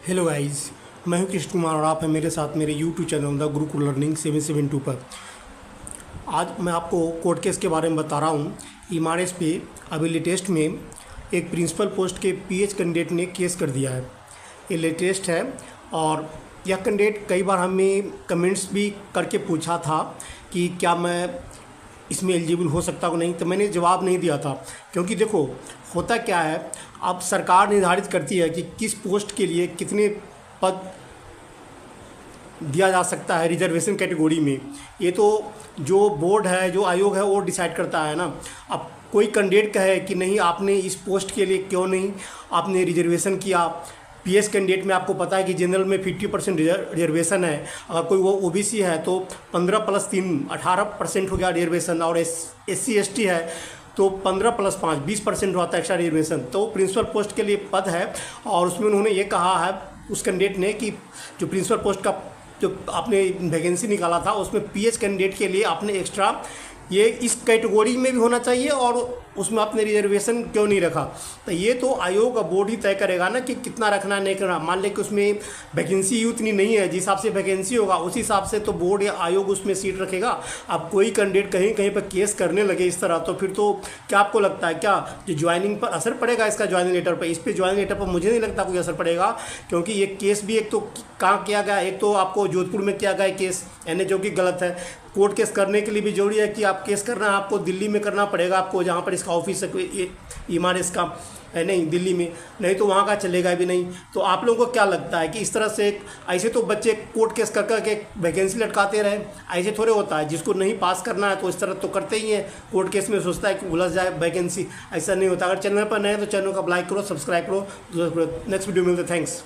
Hello guys, मैं हूं कृष्ण कुमार और आप हैं मेरे साथ मेरे YouTube channel the Gurukul learning 772 पर। आज मैं आपको कोर्ट केस के बारे में बता रहा हूं। एमआरएस पे अभी लेटेस्ट में एक प्रिंसिपल पोस्ट के पीएच कैंडिडेट ने केस कर दिया है। ये लेटेस्ट है और यह कैंडिडेट कई बार हमें कमेंट्स भी करके पूछा था कि क्या मैं इसमें एलिजिबल हो सकता हूँ नहीं, तो मैंने जवाब नहीं दिया था। क्योंकि देखो होता क्या है, अब सरकार निर्धारित करती है कि किस पोस्ट के लिए कितने पद दिया जा सकता है रिजर्वेशन कैटेगरी में। ये तो जो बोर्ड है, जो आयोग है, वो डिसाइड करता है ना। अब कोई कैंडिडेट कहे कि नहीं आपने इस पोस्ट के लिए क्यों नहीं आपने रिजर्वेशन किया। पीएस कैंडिडेट में आपको पता है कि जनरल में 50% रिजर्वेशन है। अगर कोई वो ओबीसी है तो 15+3 18% हो गया रिजर्वेशन, और SC ST है तो 15+5 20% होता है एक्स्ट्रा रिजर्वेशन। तो प्रिंसिपल पोस्ट के लिए पद है और उसमें उन्होंने ये कहा है उस कैंडिडेट ने कि जो प्रिंसिपल पोस्ट का जो आपने वैकेंसी निकाला था उसमें पीएच कैंडिडेट के लिए आपने एक्स्ट्रा ये इस कैटेगरी में भी होना चाहिए और उसमें आपने रिजर्वेशन क्यों नहीं रखा। तो ये तो आयोग का बोर्ड ही तय करेगा ना कि कितना रखना नहीं करना। मान लें कि उसमें वैकेंसी उतनी नहीं है, जिस हिसाब से वैकेंसी होगा उस हिसाब से तो बोर्ड या आयोग उसमें सीट रखेगा। अब कोई कैंडिडेट कहीं कहीं पर केस करने लगे इस तरह, तो फिर तो क्या आपको लगता है क्या जो ज्वाइनिंग पर असर पड़ेगा इसका, ज्वाइनिंग लेटर पर? इस पर ज्वाइनिंग लेटर पर मुझे नहीं लगता कोई असर पड़ेगा। क्योंकि ये केस भी एक तो कहाँ किया गया, एक तो आपको जोधपुर में किया गया केस जो कि गलत है। कोर्ट केस करने के लिए भी जरूरी है कि आप केस करना आपको दिल्ली में करना पड़ेगा, आपको जहाँ पर इसका ऑफिस है एमआरएस का है, नहीं दिल्ली में, नहीं तो वहाँ का चलेगा भी नहीं। तो आप लोगों को क्या लगता है कि इस तरह से ऐसे तो बच्चे कोर्ट केस कर करके वैकेंसी लटकाते रहे, ऐसे थोड़े होता है। जिसको नहीं पास करना है तो इस तरह तो करते ही हैं, कोर्ट केस में सोचता है कि उलझ जाए वैकेंसी। ऐसा नहीं होता। अगर चैनल पर नए हैं तो चैनल को लाइक करो, सब्सक्राइब करो। नेक्स्ट वीडियो मिलते, थैंक्स।